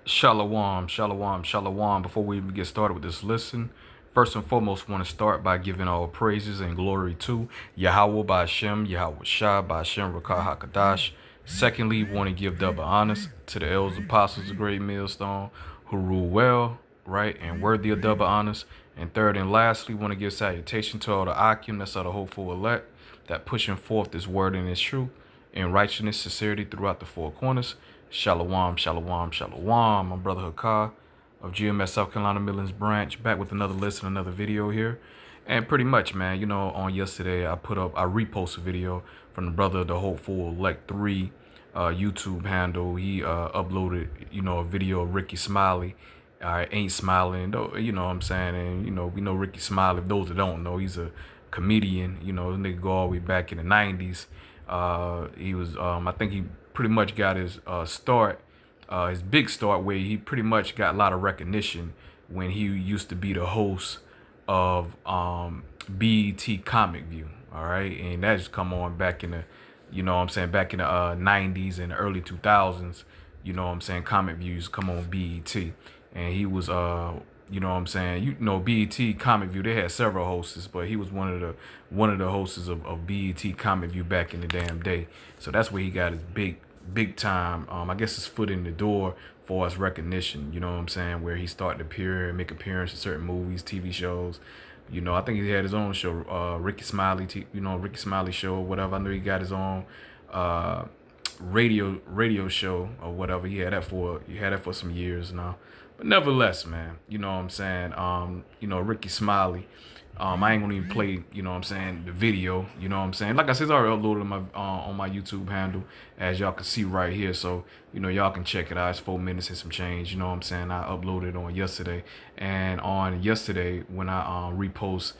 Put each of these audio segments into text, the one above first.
Shalom, shalom, shalom. Before we even get started with this listen, first and foremost, want to start by giving all praises and glory to Yahawah bahasham, Yahawashi bahasham, Rakah HaKadash. Secondly, want to give double honors to the elders apostles of Great Millstone who rule well, right, and worthy of double honors. And third and lastly, want to give salutation to all the Akim, that's all the hopeful elect, that pushing forth this word and this truth in righteousness, sincerity throughout the four corners. Shalom, shalom, shalom. My brother Hakah of GMS South Carolina Midlands branch, back with another listen, another video here. And pretty much, man, on yesterday I reposted a video from the brother, the Hopeful Elect 3 YouTube handle. He uploaded, a video of Ricky Smiley. I ain't smiling, though, you know what I'm saying? And, we know Ricky Smiley. If those that don't know, he's a comedian. This nigga go all the way back in the 90s. He was, I think he pretty much got his his big start, where he pretty much got a lot of recognition when he used to be the host of BET Comic View. All right, and that just come on back in the, back in the 90s and the early 2000s. Comic Views come on BET, and he was BET Comic View, they had several hosts, but he was one of the hosts of BET Comic View back in the damn day. So that's where he got his big time, I guess, his foot in the door for his recognition, where he started to appear and make appearances in certain movies, TV shows. I think he had his own show, Ricky Smiley, Ricky Smiley show or whatever. I know he got his own radio show or whatever. He had that for some years now. But nevertheless, man, Ricky Smiley. I ain't gonna even play, the video, Like I said, it's already uploaded on my YouTube handle, as y'all can see right here. So, y'all can check it out. It's 4 minutes and some change, I uploaded on yesterday. And on yesterday, when I repost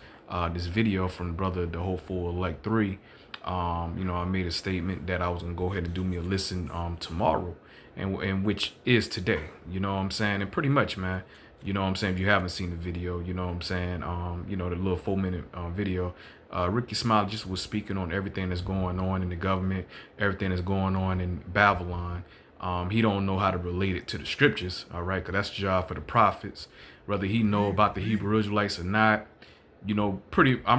this video from the brother, the Hopeful Elect 3, I made a statement that I was gonna go ahead and do me a listen tomorrow, and which is today, and pretty much, man, if you haven't seen the video, the little 4 minute video, Ricky Smiley just was speaking on everything that's going on in the government, everything that's going on in Babylon. He don't know how to relate it to the scriptures, all right, because that's the job for the prophets, whether he know about the Hebrew Israelites or not. I'm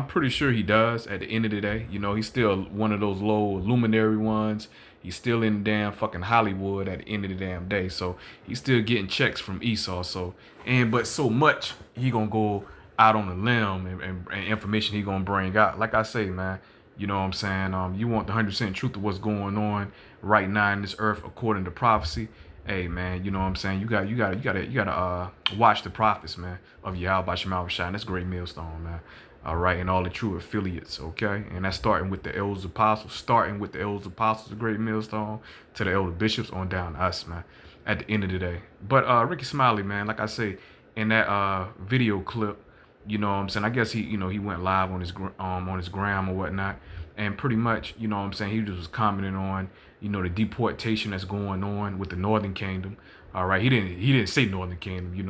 pretty sure he does at the end of the day. He's still one of those low luminary ones. He's still in damn fucking Hollywood at the end of the damn day. So he's still getting checks from Esau. But so much he gonna go out on a limb and information he gonna bring out. Like I say, man, you want the 100% truth of what's going on right now in this earth according to prophecy. Hey, man, you gotta watch the prophets, man, of Yahawashi. That's Great Millstone, man. All right, and all the true affiliates, okay? And that's starting with the elders apostles, of Great Millstone, to the elder bishops on down to us, man, at the end of the day. But Ricky Smiley, man, like I say, in that video clip, I guess he went live on his gram or whatnot, and pretty much, he just was commenting on, the deportation that's going on with the Northern Kingdom. All right, he didn't say Northern Kingdom, he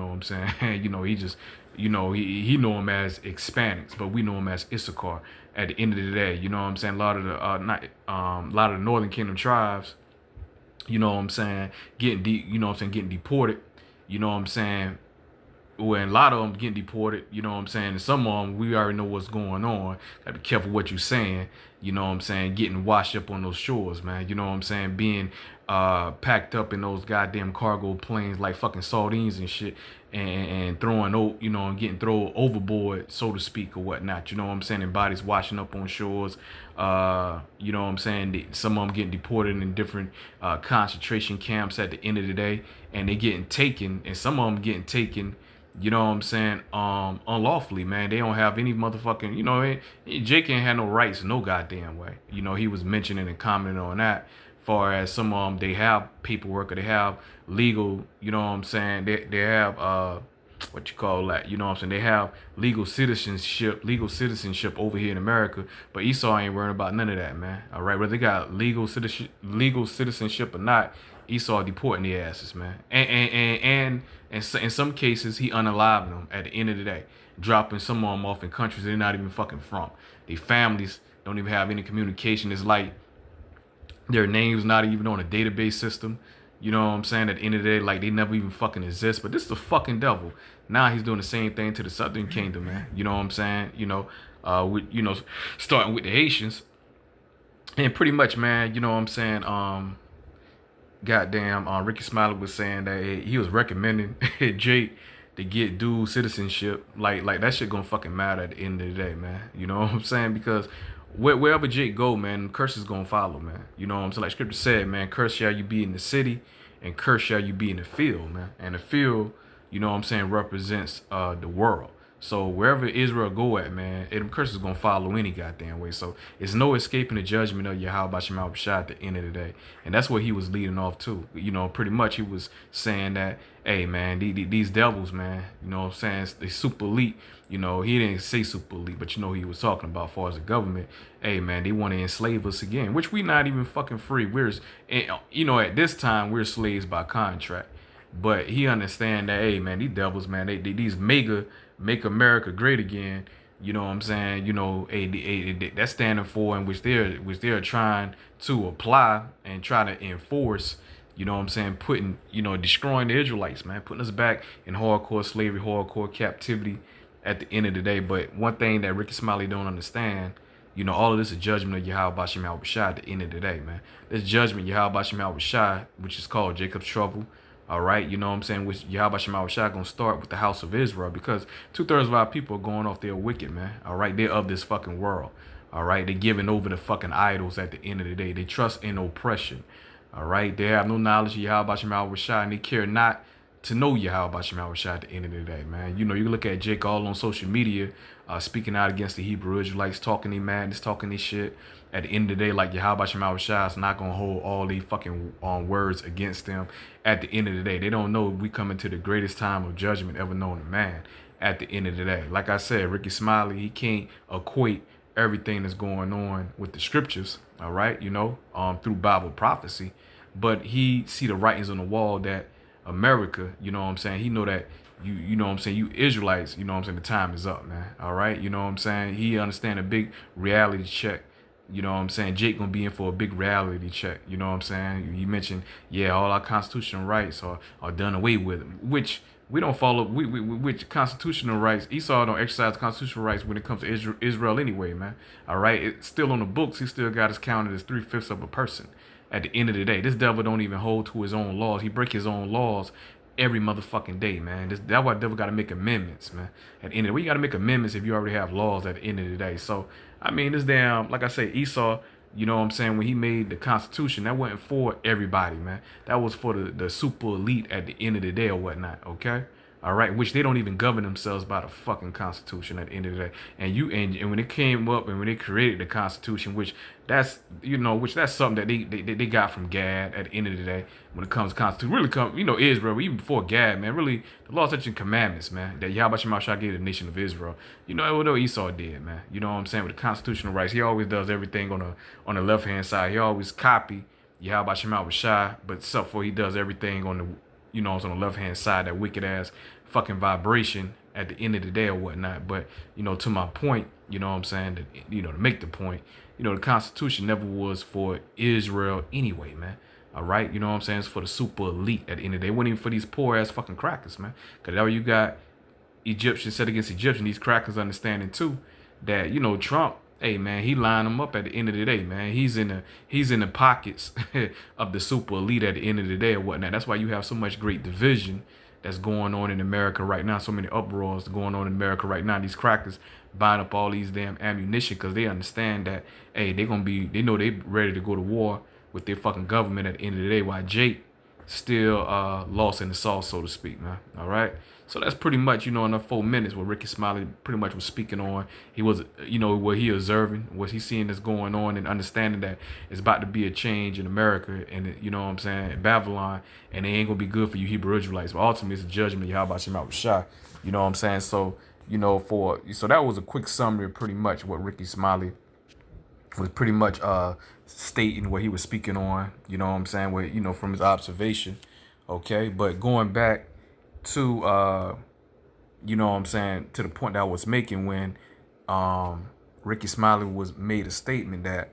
just, he know him as Hispanics, but we know him as Issachar. At the end of the day, a lot of the a lot of the Northern Kingdom tribes, getting getting deported, when a lot of them getting deported, and some of them, we already know what's going on. Gotta be careful what you're saying, getting washed up on those shores, man, being packed up in those goddamn cargo planes like fucking sardines and shit, and throwing, and getting thrown overboard, so to speak, or whatnot, and bodies washing up on shores, some of them getting deported in different concentration camps at the end of the day, and they getting taken, and some of them getting taken, unlawfully, man. They don't have any motherfucking, Jake ain't had no rights no goddamn way. He was mentioning and commenting on that. Far as some of them, they have paperwork, or they have legal, they have what you call that, they have legal citizenship over here in America, but Esau ain't worrying about none of that, man. All right, whether they got legal citizenship or not, Esau deporting the asses, man. And in some cases, he unaliving them at the end of the day, dropping some of them off in countries they're not even fucking from. Their families don't even have any communication. It's like their names not even on a database system. You know what I'm saying? At the end of the day, like they never even fucking exist. But this is the fucking devil. Now he's doing the same thing to the Southern Kingdom, man. You know what I'm saying? With starting with the Haitians, and pretty much, man. You know what I'm saying? Goddamn, Ricky Smiley was saying that he was recommending Jake to get dual citizenship. Like that shit gonna fucking matter at the end of the day, man. You know what I'm saying? Because wherever Jake go, man, curse is gonna follow, man. You know what I'm saying? Like Scripture said, man, curse shall you be in the city, and curse shall you be in the field, man. And the field, you know what I'm saying, represents the world. So wherever Israel go at, man, them curses gonna follow any goddamn way. So it's no escaping the judgment of Yahawah Shah at the end of the day. And that's what he was leading off to. You know, pretty much he was saying that, hey man, these devils, man, you know what I'm saying, they super elite. You know, he didn't say super elite, but you know he was talking about as far as the government. Hey man, they want to enslave us again, which we not even fucking free. At this time we're slaves by contract. But he understand that, hey man, these devils, man, these make America great again. You know what I'm saying? You know, that's standing for, in which they're trying to apply and try to enforce. You know what I'm saying? Destroying the Israelites, man, putting us back in hardcore slavery, hardcore captivity. At the end of the day, but one thing that Ricky Smiley don't understand, all of this is judgment of Yahawah Shah at the end of the day, man. This judgment, Yahawah Shah, which is called Jacob's trouble. All right, you know what I'm saying? Which Yahawah Shah gonna start with the house of Israel, because 2/3 of our people are going off there wicked, man. All right, they're of this fucking world. All right, they're giving over the fucking idols at the end of the day. They trust in oppression. All right, they have no knowledge of Yahawah Shah, and they care not to know Yahawah Shah at the end of the day, man. You look at Jake all on social media, speaking out against the Hebrew Israelites, talking their madness, talking their shit. At the end of the day, like Yahawah Shah is not gonna hold all these fucking words against them. At the end of the day, they don't know we coming to the greatest time of judgment ever known to man. At the end of the day, like I said, Ricky Smiley, he can't equate everything that's going on with the scriptures, all right, through Bible prophecy, but he see the writings on the wall that America, you know what I'm saying, he know that you know what I'm saying, you Israelites, you know what I'm saying, the time is up, man. All right, you know what I'm saying, he understand a big reality check. You know what I'm saying, Jake gonna be in for a big reality check. You know what I'm saying, he mentioned, yeah, all our constitutional rights are done away with, which we don't follow. Which constitutional rights, Esau don't exercise constitutional rights when it comes to Israel anyway, man. All right, it's still on the books. He still got us counted as 3/5 of a person. At the end of the day, this devil don't even hold to his own laws. He break his own laws every motherfucking day, man. That's why the devil got to make amendments, man. At the end of the day, you got to make amendments if you already have laws at the end of the day. So, I mean, this damn, like I say, Esau, you know what I'm saying, when he made the Constitution, that wasn't for everybody, man. That was for the super elite at the end of the day or whatnot, okay? All right, which they don't even govern themselves by the fucking Constitution at the end of the day. And when it came up and when they created the Constitution, which that's something that they got from Gad at the end of the day. When it comes to Constitution, really Israel, even before Gad, man, really the law, statutes, and commandments, man, that Yahawah Shah gave the nation of Israel. What Esau did, man. You know what I'm saying, with the constitutional rights, he always does everything on the left hand side. He always copy Yahawah Shah, but except for he does everything on on the left hand side, that wicked ass fucking vibration at the end of the day or whatnot. But to my point, you know what I'm saying, to make the point, the Constitution never was for Israel anyway, man. All right, you know what I'm saying, it's for the super elite at the end of the day. It wasn't even for these poor ass fucking crackers, man. Because now you got Egyptians set against Egyptians, these crackers understanding too that Trump, hey man, he lined them up at the end of the day, man. He's in the pockets of the super elite at the end of the day or whatnot. That's why you have so much great division that's going on in America right now. So many uproars going on in America right now. These crackers buying up all these damn ammunition because they understand that, hey, they know they ready to go to war with their fucking government at the end of the day, while Jake still lost in the sauce, so to speak, man. All right. So that's pretty much, in the 4 minutes what Ricky Smiley pretty much was speaking on. He was, what he observing, what he seeing that's going on, and understanding that it's about to be a change in America and, you know what I'm saying, in Babylon, and it ain't going to be good for you Hebrew Israelites. But ultimately, it's a judgment, Yahawah Shah. You know what I'm saying? So, so that was a quick summary of pretty much what Ricky Smiley was pretty much stating, what he was speaking on, you know what I'm saying, where, from his observation. Okay. But going back to you know what I'm saying, to the point that I was making when Ricky Smiley made a statement that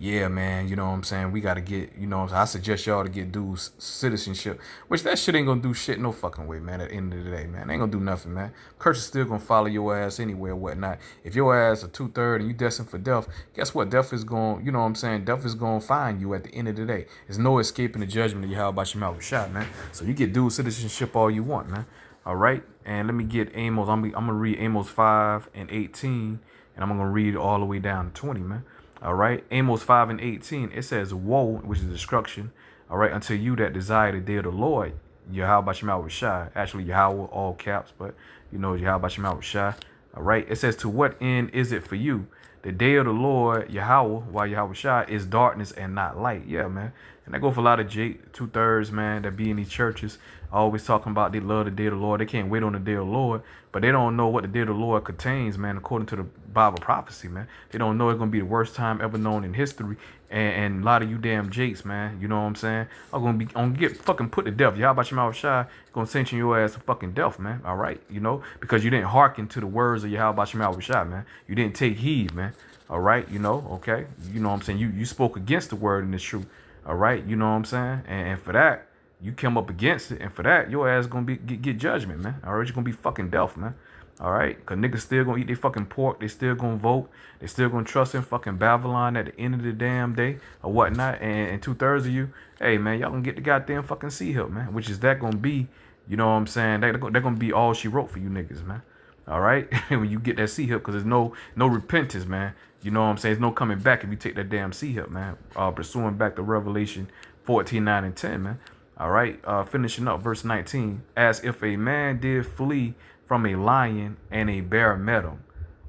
yeah, man, you know what I'm saying? We got to get, you know, I suggest y'all to get dual citizenship, which that shit ain't gonna do shit no fucking way, man. At the end of the day, man, ain't gonna do nothing, man. Curse is still gonna follow your ass anywhere, or whatnot. If your ass a 2/3 and you destined for death, guess what? Death is going, you know what I'm saying? Death is gonna find you at the end of the day. There's no escaping the judgment of Yahawashi shot, man. So you get dual citizenship all you want, man. All right, and let me get Amos. I'm gonna read Amos 5:18, and I'm gonna read all the way down to 20, man. All right, Amos 5:18, it says, woe, which is destruction, all right, unto you that desire the day of the Lord, Yahawah Shai, actually Yahawah, all caps, but you know, Yahawah Shai, all right, it says, to what end is it for you? The day of the Lord, Yahawah, while Yahawah Shai, is darkness and not light. Yeah, man. And that go for a lot of 2/3, man, that be in these churches, always talking about they love the day of the Lord. They can't wait on the day of the Lord, but they don't know what the day of the Lord contains, man, according to the Bible prophecy, man. They don't know it's going to be the worst time ever known in history. And a lot of you damn jakes, man, you know what I'm saying, are going to get fucking put to death. Y'all about your mouth shy, going to sanction your ass to fucking death, man. All right, you know, because you didn't hearken to the words of Yahweh about your mouth shy, man. You didn't take heed, man. All right, you know, okay. You know what I'm saying? You spoke against the word and the truth. All right, you know what I'm saying? And for that, you come up against it, and for that, your ass gonna be get judgment, man. All right, you're gonna be fucking death, man. All right, cause niggas still gonna eat their fucking pork. They still gonna vote. They still gonna trust in fucking Babylon at the end of the damn day or whatnot. And 2/3 of you, hey man, y'all gonna get the goddamn fucking C-Hill, man. Which is that gonna be, you know what I'm saying? They're gonna be all she wrote for you niggas, man. All right, when you get that C-Hill, cause there's no repentance, man. You know what I'm saying? There's no coming back if you take that damn C-Hill, man. Pursuing back to Revelation 14:9 and 10, man. All right, finishing up verse 19. As if a man did flee from a lion and a bear met him,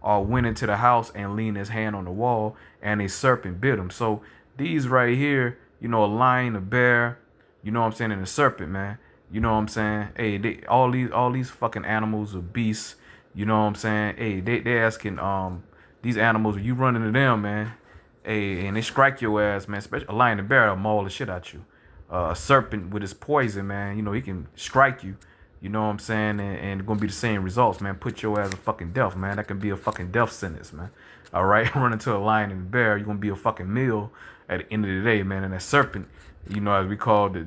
or went into the house and leaned his hand on the wall and a serpent bit him. So these right here, you know, a lion, a bear, you know what I'm saying, and a serpent, man. You know what I'm saying? Hey, all these fucking animals are beasts. You know what I'm saying? Hey, they asking these animals, you run into them, man. Hey, and they strike your ass, man. Especially a lion and bear will maul the shit out you. A serpent with his poison, man, you know, he can strike you, you know what I'm saying, and it's gonna be the same results, man. Put your ass a fucking death, man. That can be a fucking death sentence, man. All right, run into a lion and a bear, you're gonna be a fucking meal at the end of the day, man. And that serpent, you know, as we call the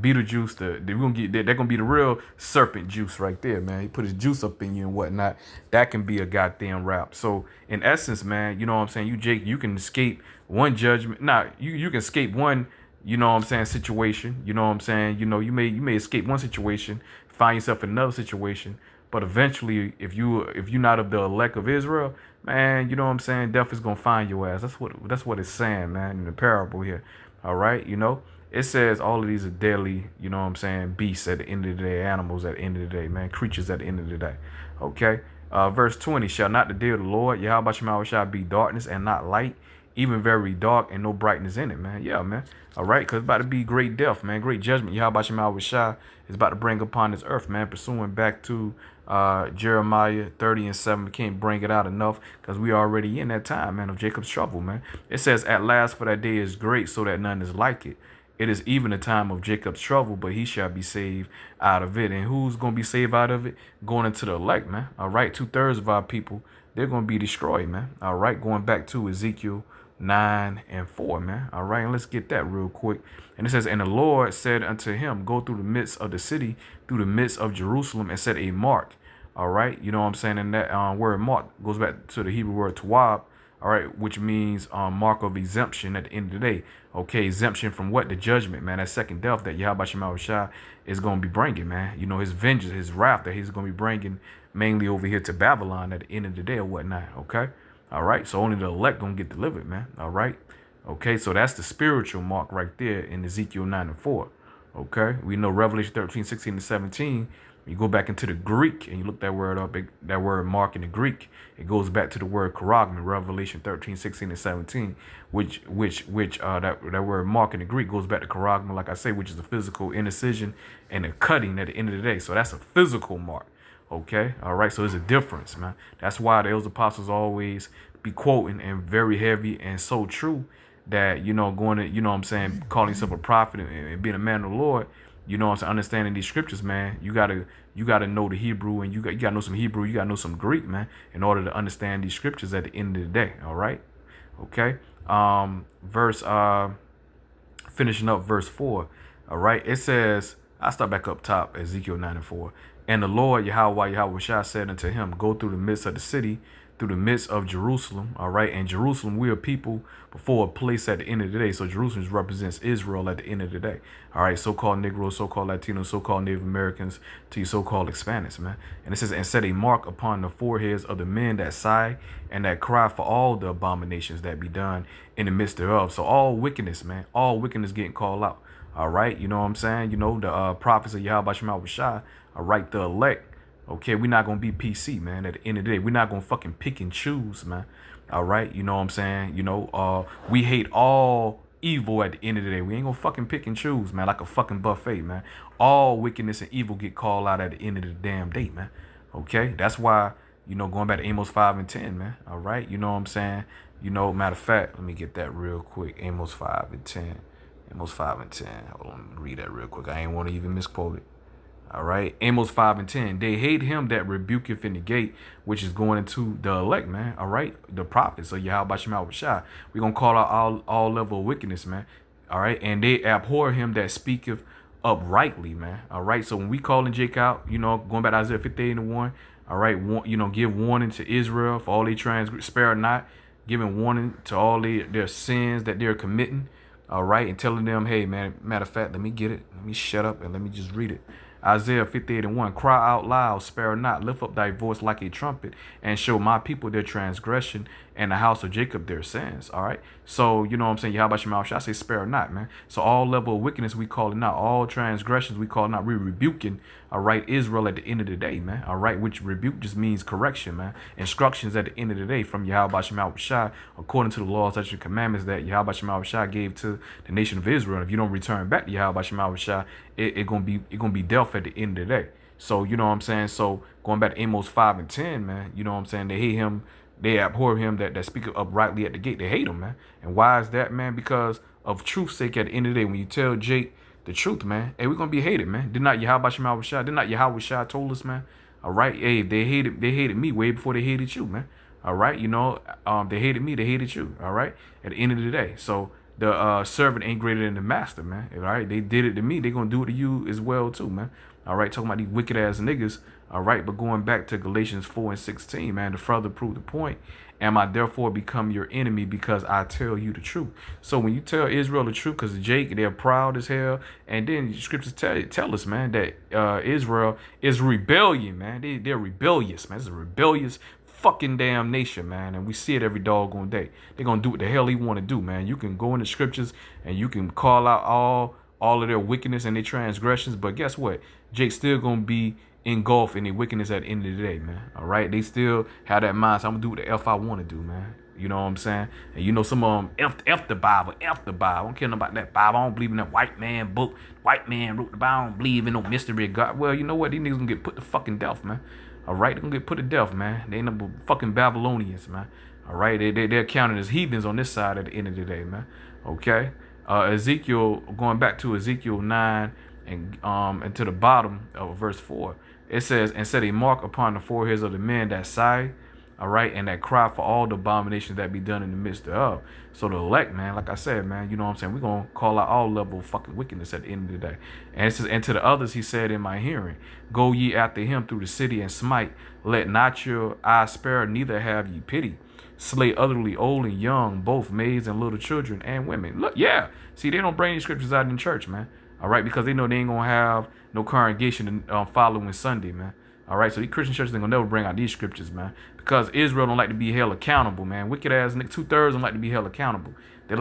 Beetlejuice, they're gonna be the real serpent juice right there, man. He put his juice up in you and whatnot. That can be a goddamn wrap. So in essence, man, you know what I'm saying, you Jake, you can escape one judgment. You can escape one, you know what I'm saying, situation. You know what I'm saying? You know, you may escape one situation, find yourself in another situation, but eventually, if you're not of the elect of Israel, man, you know what I'm saying, death is gonna find your ass. That's what it's saying, man, in the parable here. All right, you know, it says all of these are deadly, you know what I'm saying, beasts at the end of the day, animals at the end of the day, man, creatures at the end of the day. Okay, verse 20, shall not the day of the Lord, Yahweh shall be darkness and not light, even very dark and no brightness in it, man. Yeah, man. All right, because it's about to be great death, man. Great judgment. Yahweh Shai is about to bring upon this earth, man. Pursuing back to Jeremiah 30:7. We can't bring it out enough because we are already in that time, man, of Jacob's trouble, man. It says, at last for that day is great, so that none is like it. It is even a time of Jacob's trouble, but he shall be saved out of it. And who's going to be saved out of it? Going into the elect, man. All right, 2/3 of our people, they're going to be destroyed, man. All right, going back to Ezekiel 9:4, man. All right, and let's get that real quick. And it says, and the Lord said unto him, go through the midst of the city, through the midst of Jerusalem, and set a mark. All right, you know what I'm saying? And that word mark goes back to the Hebrew word tawab, all right, which means mark of exemption at the end of the day. Okay, exemption from what? The judgment, man. That second death that Yahweh Shai is going to be bringing, man. You know, his vengeance, his wrath that he's going to be bringing mainly over here to Babylon at the end of the day or whatnot. Okay. All right, so only the elect gonna get delivered, man. All right, okay, so that's the spiritual mark right there in Ezekiel 9:4. Okay, we know Revelation 13:16-17. When you go back into the Greek and you look that word up, that word mark in the Greek, it goes back to the word charagma, Revelation 13:16-17, which that word mark in the Greek goes back to charagma, like I say, which is a physical incision and a cutting at the end of the day. So that's a physical mark. Okay, all right, so there's a difference, man. That's why those apostles always be quoting and very heavy and so true that, you know, going to, you know what I'm saying, calling yourself a prophet and being a man of the Lord, you know what I'm saying, understanding these scriptures, man. You gotta know the Hebrew, and you gotta know some Hebrew, you gotta know some Greek, man, in order to understand these scriptures at the end of the day. All right. Okay. Verse finishing up verse 4. All right. It says, I start back up top, Ezekiel 9 and 4. And the Lord Yahawashi said unto him, go through the midst of the city, through the midst of Jerusalem. All right. And Jerusalem, we are people before a place at the end of the day. So Jerusalem represents Israel at the end of the day. All right. So-called Negroes, so-called Latinos, so-called Native Americans, to you so-called Hispanics, man. And it says, and set a mark upon the foreheads of the men that sigh and that cry for all the abominations that be done in the midst thereof. So all wickedness, man, all wickedness getting called out. All right. You know what I'm saying? You know, the prophets of Yahawashi, all right, the elect. Okay, we're not going to be PC, man. At the end of the day, we're not going to fucking pick and choose, man. All right, you know what I'm saying? You know, we hate all evil at the end of the day. We ain't going to fucking pick and choose, man, like a fucking buffet, man. All wickedness and evil get called out at the end of the damn day, man. Okay, that's why, you know, going back to Amos 5 and 10, man. All right, you know what I'm saying? You know, matter of fact, let me get that real quick. Amos 5 and 10. Amos 5 and 10. Hold on, let me read that real quick. I ain't want to even misquote it. All right. Amos 5 and 10. They hate him that rebuketh in the gate, which is going into the elect, man. All right. The prophets of Yahawashi. We're going to call out all level of wickedness, man. All right. And they abhor him that speaketh uprightly, man. All right. So when we calling Jake out, you know, going back to Isaiah 58 and 1, all right, you know, give warning to Israel for all they spare not, giving warning to all their sins that they're committing. All right. And telling them, hey, man, matter of fact, let me get it. Let me shut up and let me just read it. Isaiah 58 and 1, cry out loud, spare not, lift up thy voice like a trumpet, and show my people their transgression and the house of Jacob their sins. All right. So, you know what I'm saying? Yahawashi, I say spare not, man. So all level of wickedness we call it out. All transgressions we call it out. We rebuking, all right, Israel at the end of the day, man. All right. Which rebuke just means correction, man. Instructions at the end of the day from Yahawashi, according to the laws, such and commandments that Yahawashi gave to the nation of Israel. If you don't return back to Yahawashi, it's gonna be death at the end of the day. So, you know what I'm saying? So going back to Amos 5 and 10, man, you know what I'm saying? They hate him, they abhor him that speaketh uprightly at the gate. They hate him, man. And why is that, man? Because of truth's sake at the end of the day, when you tell Jake the truth, man, hey, we're gonna be hated, man. Did not Yahawah told us, man? All right, hey, they hated me way before they hated you, man. All right, you know, they hated me, they hated you. All right, at the end of the day. So the servant ain't greater than the master, man. All right, they did it to me, they gonna do it to you as well too, man. All right, talking about these wicked ass niggas. All right, but going back to Galatians 4 and 16, man, to further prove the point, am I therefore become your enemy because I tell you the truth? So when you tell Israel the truth, because Jake, they're proud as hell, and then the scriptures tell us, man, that Israel is rebellion, man. They're rebellious, man. It's a rebellious fucking damn nation, man, and we see it every doggone day. They're gonna do what the hell they want to do, man. You can go in the scriptures and you can call out all of their wickedness and their transgressions, but guess what? Jake's still gonna be engulfed in their wickedness at the end of the day, man. All right, they still have that mind. So I'm gonna do what the f I want to do, man. You know what I'm saying? And you know some of them f the Bible, f the Bible. I don't care about that Bible. I don't believe in that white man book. White man wrote the Bible. I don't believe in no mystery of God. Well, you know what? These niggas gonna get put to fucking death, man. All right, they're gonna get put to death, man. They ain't no fucking Babylonians, man. All right, they're counted as heathens on this side at the end of the day, man. Okay, Ezekiel, going back to Ezekiel 9 and to the bottom of verse 4, it says, and set a mark upon the foreheads of the men that sigh, all right, and that cry for all the abominations that be done in the midst thereof. So the elect, man, like I said, man, you know what I'm saying? We're going to call out all level of fucking wickedness at the end of the day. And it says, and to the others he said in my hearing, go ye after him through the city and smite. Let not your eye spare, neither have ye pity. Slay utterly old and young, both maids and little children and women. Look, yeah. See, they don't bring these scriptures out in church, man. All right, because they know they ain't going to have no congregation following Sunday, man. All right, so these Christian churches ain't going to never bring out these scriptures, man. Because Israel don't like to be held accountable, man. Wicked ass niggas, 2/3 don't like to be held accountable. They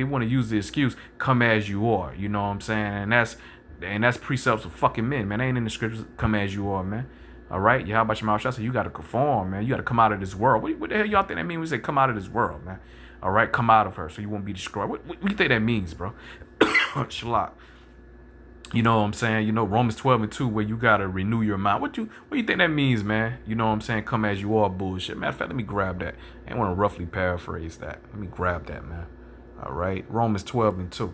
want to use the excuse, come as you are. You know what I'm saying? And that's precepts of fucking men, man. They ain't in the scriptures, come as you are, man. All right, yeah, how about your mouth? I said, you got to conform, man. You got to come out of this world. What the hell y'all think that means when we say come out of this world, man? All right, come out of her so you won't be destroyed. What do you think that means, bro? Shalak. You know what I'm saying? You know, Romans 12 and 2, where you got to renew your mind. What do you think that means, man? You know what I'm saying? Come as you are, bullshit. Matter of fact, let me grab that. I want to roughly paraphrase that. Let me grab that, man. All right, Romans 12 and 2.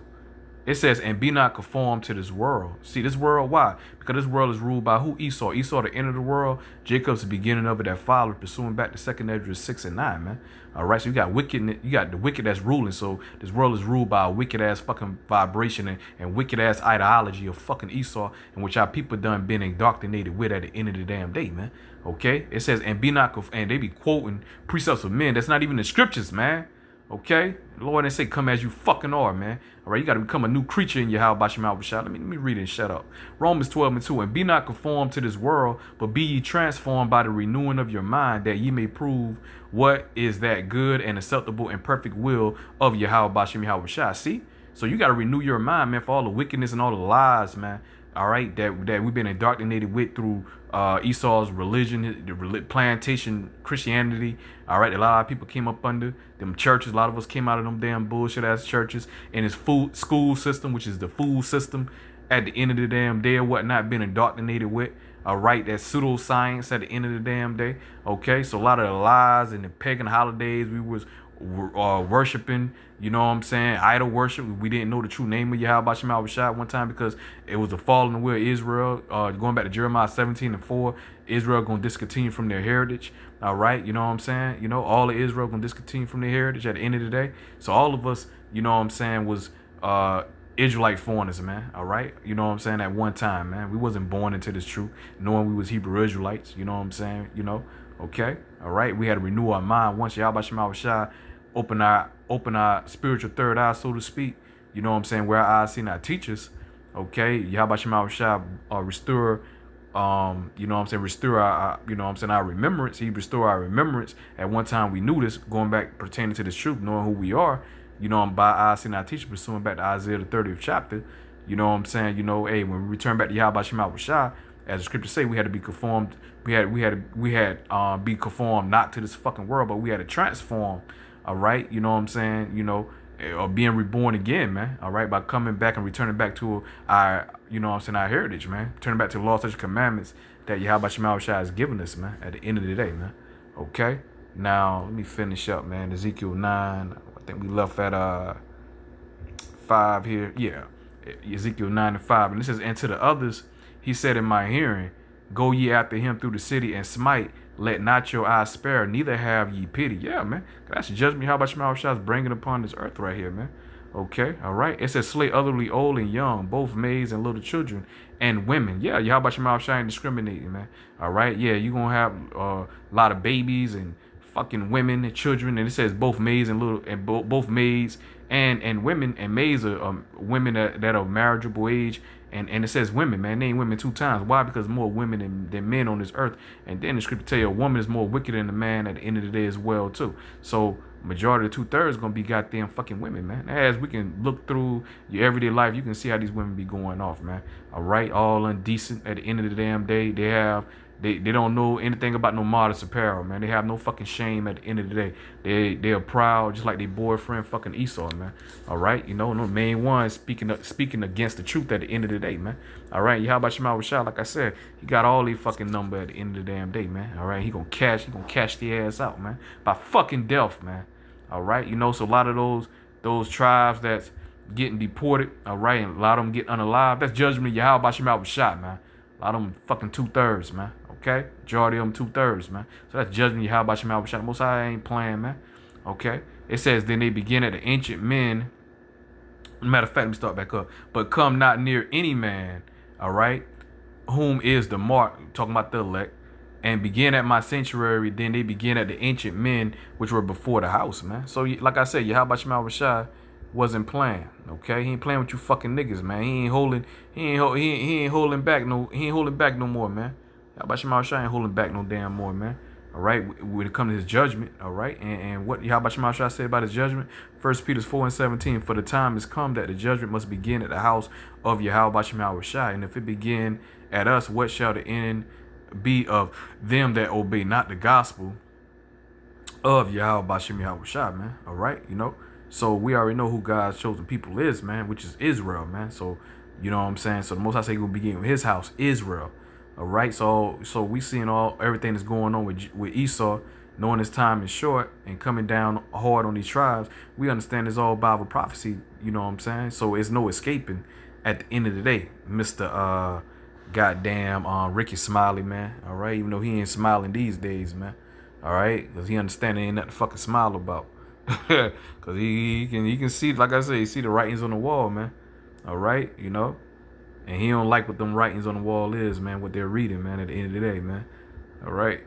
It says, and be not conformed to this world. See, this world, why? Because this world is ruled by who? Esau. Esau, the end of the world. Jacob's the beginning of it that followed, pursuing back to 2 Ezra 6 and 9, man. All right, so you got wicked, you got the wicked that's ruling. So this world is ruled by a wicked ass fucking vibration and wicked ass ideology of fucking Esau, in which our people done been indoctrinated with at the end of the damn day, man. Okay, it says, and be not, and they be quoting precepts of men. That's not even the scriptures, man. Okay, Lord, they say, come as you fucking are, man. All right, you got to become a new creature in Yahawashi. Let me read it and shut up. Romans 12 and 2, and be not conformed to this world, but be ye transformed by the renewing of your mind, that ye may prove what is that good and acceptable and perfect will of Yahawashi. See? So you got to renew your mind, man, for all the wickedness and all the lies, man. All right, that we've been indoctrinated with through Esau's religion, the plantation Christianity. All right, a lot of people came up under them churches. A lot of us came out of them damn bullshit ass churches, and his school system, which is the food system, at the end of the damn day or whatnot, been indoctrinated with. All right, that pseudoscience at the end of the damn day. Okay, so a lot of the lies and the pagan holidays we was worshiping, you know what I'm saying, idol worship. We didn't know the true name of Yahawashi one time because it was the fall in the will of Israel. Going back to Jeremiah 17 and 4, Israel gonna discontinue from their heritage. All right, you know what I'm saying, you know, all of Israel gonna discontinue from their heritage at the end of the day. So all of us, you know what I'm saying, was Israelite foreigners, man. All right, you know what I'm saying, at one time, man. We wasn't born into this truth knowing we was Hebrew Israelites, you know what I'm saying, you know. Okay, all right, we had to renew our mind once Yahawashi open our spiritual third eye, so to speak. You know what I'm saying, where our eyes see not teachers. Okay, Yahawashi restore, you know what I'm saying, restore our, you know what I'm saying, our remembrance. He restore our remembrance. At one time we knew this, going back pertaining to this truth, knowing who we are. You know, by eyes see not teachers, pursuing back to Isaiah the 30th chapter. You know what I'm saying, you know, hey, when we return back to Yahawashi, as the scriptures say, we had to be conformed. We had be conformed not to this fucking world, but we had to transform. All right, you know what I'm saying, you know, or being reborn again, man. All right, by coming back and returning back to our, you know what I'm saying, our heritage, man. Turning back to the law, such commandments that Yahawashi has given us, man. At the end of the day, man. Okay. Now let me finish up, man. Ezekiel 9. I think we left at 5 here. Yeah, Ezekiel 9 and 5, and this says, and to the others he said in my hearing, go ye after him through the city and smite. Let not your eyes spare, neither have ye pity. Yeah, man. That's the judgment Yahawashi is bringing upon this earth right here, man. Okay, all right. It says, slay utterly old and young, both maids and little children, and women. Yeah, Yahawashi ain't discriminating, man. All right. Yeah, you're going to have a lot of babies and fucking women and children. And it says both maids and little, and both maids and women, and maids are women that are marriageable age. And it says women, man. They ain't women 2 times. Why? Because more women than men on this earth. And then the scripture tell you a woman is more wicked than a man at the end of the day as well, too. So majority of the 2/3 going to be goddamn fucking women, man. As we can look through your everyday life, you can see how these women be going off, man. All right? All indecent at the end of the damn day. They don't know anything about no modest apparel, man. They have no fucking shame at the end of the day. They are proud, just like their boyfriend fucking Esau, man. All right, you know, no main one speaking against the truth at the end of the day, man. All right, Yahawashi, like I said, he got all these fucking number at the end of the damn day, man. All right, he gonna cash the ass out, man, by fucking death, man. All right, you know, so a lot of those tribes that's getting deported, all right, and a lot of them getting unalive. That's judgment of Yahawashi, man. A lot of them fucking 2/3, man. Okay, majority of them 2/3, man. So that's judgment Yahawashi. Most High ain't playing, man. Okay, it says then they begin at the ancient men. Matter of fact, let me start back up. But come not near any man, all right, whom is the mark, talking about the elect, and begin at my sanctuary. Then they begin at the ancient men which were before the house, man. So like I said, Yahawashi wasn't playing. Okay, he ain't playing with you fucking niggas, man. He ain't holding back no more, man. Yahawashi ain't holding back no damn more, man. All right, when it comes to his judgment, all right, and what Yahawashi said about his judgment, 1 Peter 4 and 17, for the time has come that the judgment must begin at the house of Yahawashi, and if it begin at us, what shall the end be of them that obey not the gospel of Yahawashi, man? All right, you know, so we already know who God's chosen people is, man, which is Israel, man. So you know what I'm saying. So the Most High say he gonna begin with his house, Israel. All right, so we seeing everything that's going on with Esau. knowing his time is short and coming down hard on these tribes, we understand it's all Bible prophecy, you know what I'm saying? So it's no escaping at the end of the day, Mr. Goddamn Ricky Smiley, man. All right, even though he ain't smiling these days, man. All right, because he understand there ain't nothing to fucking smile about. Because he can see, like I said, he see the writings on the wall, man. All right, you know. And he don't like what them writings on the wall is, man, what they're reading, man, at the end of the day, man. All right.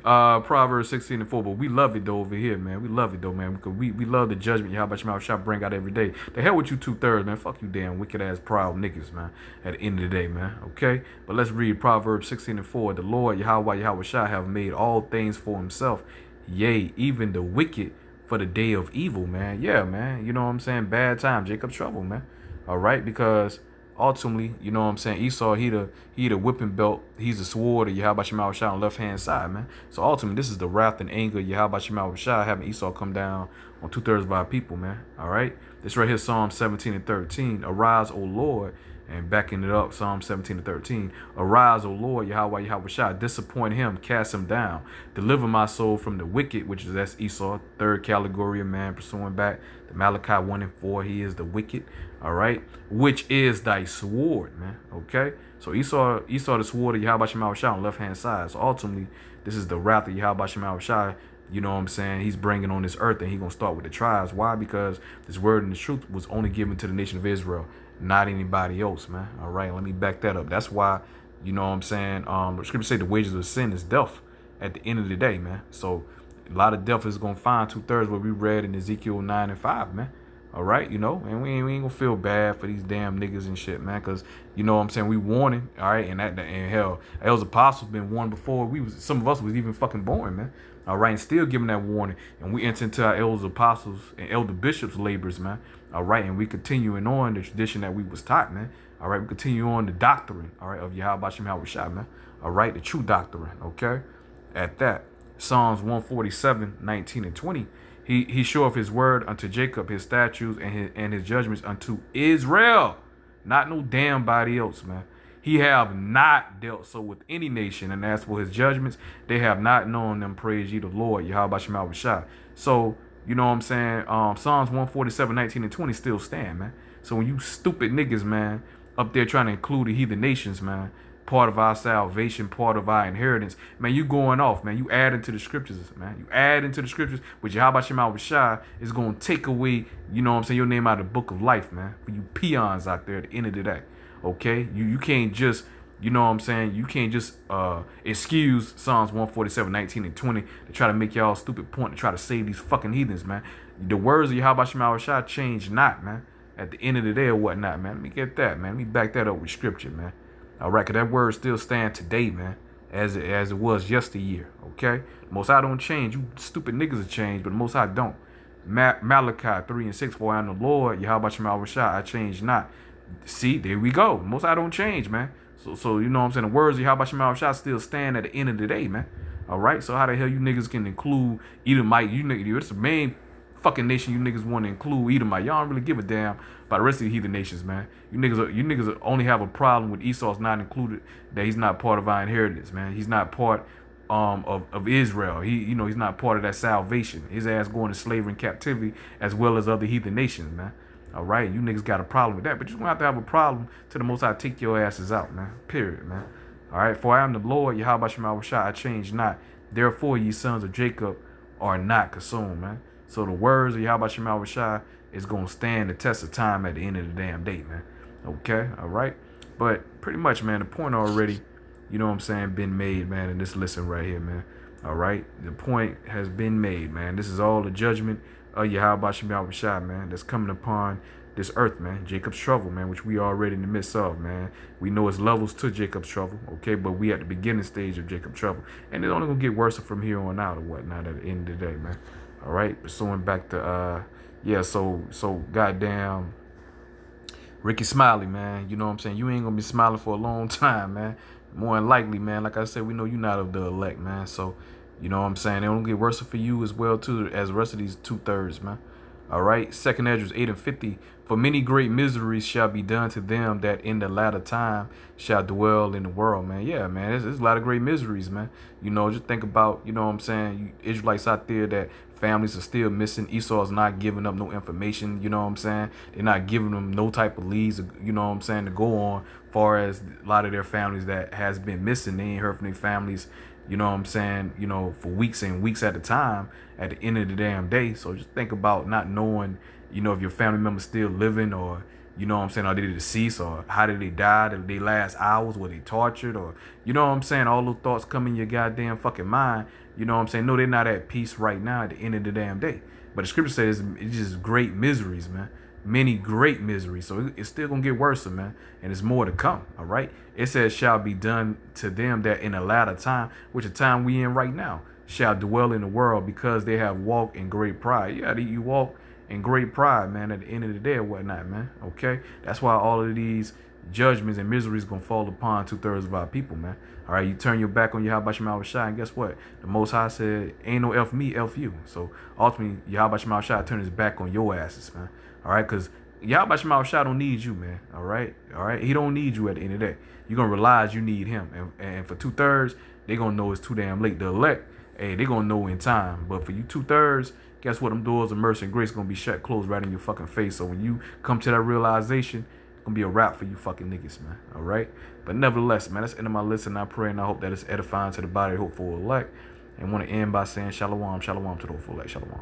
Proverbs 16:4. But we love it, though, over here, man. We love it, though, man, because we love the judgment Yahawah Shema shall bring out every day. The hell with you 2/3, man. Fuck you damn wicked-ass proud niggas, man, at the end of the day, man. Okay? But let's read Proverbs 16:4. The Lord, Yahawah shall have made all things for himself. Yea, even the wicked for the day of evil, man. Yeah, man. You know what I'm saying? Bad time. Jacob's trouble, man. All right? Because ultimately, you know what I'm saying, Esau, he the whipping belt, he's the sword of Yahawah Shema Shah on the left hand side, man. So ultimately, this is the wrath and anger of Yahawah Shema Shah having Esau come down on 2/3 of our people, man. All right, this right here, Psalm 17:13. Arise, O Lord, and backing it up, Psalm 17:13. Arise, O Lord, Yahawah Shah, disappoint him, cast him down, deliver my soul from the wicked, which is that's Esau, third category of man, pursuing back the Malachi 1:4. He is the wicked. All right, which is thy sword, man. Okay, so Esau the sword of Yahawah Shema Shah on the left hand side. So ultimately, this is the wrath of Yahawah Shema Shah. You know what I'm saying? He's bringing on this earth, and he's gonna start with the tribes. Why? Because this word and the truth was only given to the nation of Israel, not anybody else, man. All right, let me back that up. That's why, you know what I'm saying? The scripture say the wages of sin is death at the end of the day, man. So a lot of death is gonna find 2/3 what we read in Ezekiel 9:5, man. All right, you know, and we ain't gonna feel bad for these damn niggas and shit, man, because you know what I'm saying, we warning, all right, and hell, those apostles been warned before some of us was even fucking born, man. All right, and still giving that warning, and we enter into our elders, apostles, and elder bishops' labors, man. All right, and we continuing on the tradition that we was taught, man. All right, we continue on the doctrine, all right, of Yahawah Shema Shah, man. All right, the true doctrine, okay. At that, Psalms 147:19-20. He showeth his word unto Jacob, his statutes and his judgments unto Israel, not no damn body else, man. He have not dealt so with any nation, and as for his judgments, they have not known them. Praise ye the Lord, Yahawah Shema Shah. So you know what I'm saying? Psalms 147:19-20 still stand, man. So when you stupid niggas, man, up there trying to include the heathen nations, man, part of our salvation, part of our inheritance, man, you going off, man. You add into the scriptures, man. You add into the scriptures, which Yahawah Shema Shah is going to take away, you know what I'm saying, your name out of the book of life, man. For you peons out there at the end of the day, okay? You can't just, you know what I'm saying, you can't just excuse Psalms 147:19-20 to try to make y'all stupid point to try to save these fucking heathens, man. The words of Yahawah Shema Shah change not, man, at the end of the day or whatnot, man. Let me get that, man. Let me back that up with scripture, man. All right, because that word still stands today, man, as it was yesteryear, okay? The Most High don't change. You stupid niggas will change, but the Most High don't. Malachi 3:6, for I am the Lord, Yahawah Shema Shah, I change not. See, there we go. The Most High don't change, man. So you know what I'm saying? The words of Yahawah Shema Shah still stand at the end of the day, man. All right, so how the hell you niggas can include Edomite? You niggas, it's the main fucking nation you niggas want to include Edomite. Y'all don't really give a damn about the rest of the heathen nations, man. You niggas only have a problem with Esau's not included, that he's not part of our inheritance, man. He's not part of Israel. He's not part of that salvation. His ass going to slavery and captivity as well as other heathen nations, man. All right, you niggas got a problem with that, but you're gonna have to have a problem to the Most High take your asses out, man. Period, man. All right, for I am the Lord, Yahawah Shema Shah, I change not. Therefore, ye sons of Jacob are not consumed, man. So the words of Yahawah Shema Shah is going to stand the test of time at the end of the damn day, man. Okay, all right? But pretty much, man, the point already, you know what I'm saying, been made, man, in this lesson right here, man. All right? The point has been made, man. This is all the judgment of Yahawah Shema Shah, man, that's coming upon this earth, man. Jacob's trouble, man, which we are already in the midst of, man. We know it's levels to Jacob's trouble, okay? But we at the beginning stage of Jacob's trouble. And it's only going to get worse from here on out or whatnot at the end of the day, man. All right, pursuing back to so goddamn Ricky Smiley, man. You know what I'm saying? You ain't gonna be smiling for a long time, man. More than likely, man. Like I said, we know you're not of the elect, man. So, you know what I'm saying? It don't get worse for you as well too as the rest of these 2/3, man. All right. Second Ezra 8:50. For many great miseries shall be done to them that in the latter time shall dwell in the world, man. Yeah, man. There's a lot of great miseries, man. Just think about, you know what I'm saying, you Israelites out there that families are still missing. Esau's not giving up no information, you know what I'm saying? They're not giving them no type of leads, you know what I'm saying, to go on. Far as a lot of their families that has been missing, they ain't heard from their families, you know what I'm saying, for weeks and weeks at a time at the end of the damn day. So just think about not knowing, if your family member's still living, or, you know what I'm saying, are they deceased, or how did they die? Did they last hours? Were they tortured? Or, you know what I'm saying, all those thoughts come in your goddamn fucking mind. You know what I'm saying? No, they're not at peace right now at the end of the damn day. But the scripture says it's just great miseries, man. Many great miseries. So it's still gonna get worse, man. And it's more to come. All right. It says shall be done to them that in a latter time, which the time we in right now, shall dwell in the world, because they have walked in great pride. Yeah, you walk in great pride, man, at the end of the day or whatnot, man. Okay. That's why all of these judgments and miseries gonna fall upon 2/3 of our people, man. All right, you turn your back on Yahawashi, and guess what? The Most High said, "Ain't no elf me, elf you." So ultimately, Yahawashi turned his back on your asses, man. All right, because Yahawashi don't need you, man. All right, he don't need you at the end of the day. You're gonna realize you need him, and for 2/3, they gonna know it's too damn late. The elect, hey, they gonna know in time. But for you 2/3, guess what? Them doors of mercy and grace gonna be shut closed right in your fucking face. So when you come to that realization, it's gonna be a wrap for you fucking niggas, man. All right. But nevertheless, man, that's the end of my list, and I pray and I hope that it's edifying to the body, hopeful elect. And want to end by saying shalom, shalom to the hopeful elect, shalom.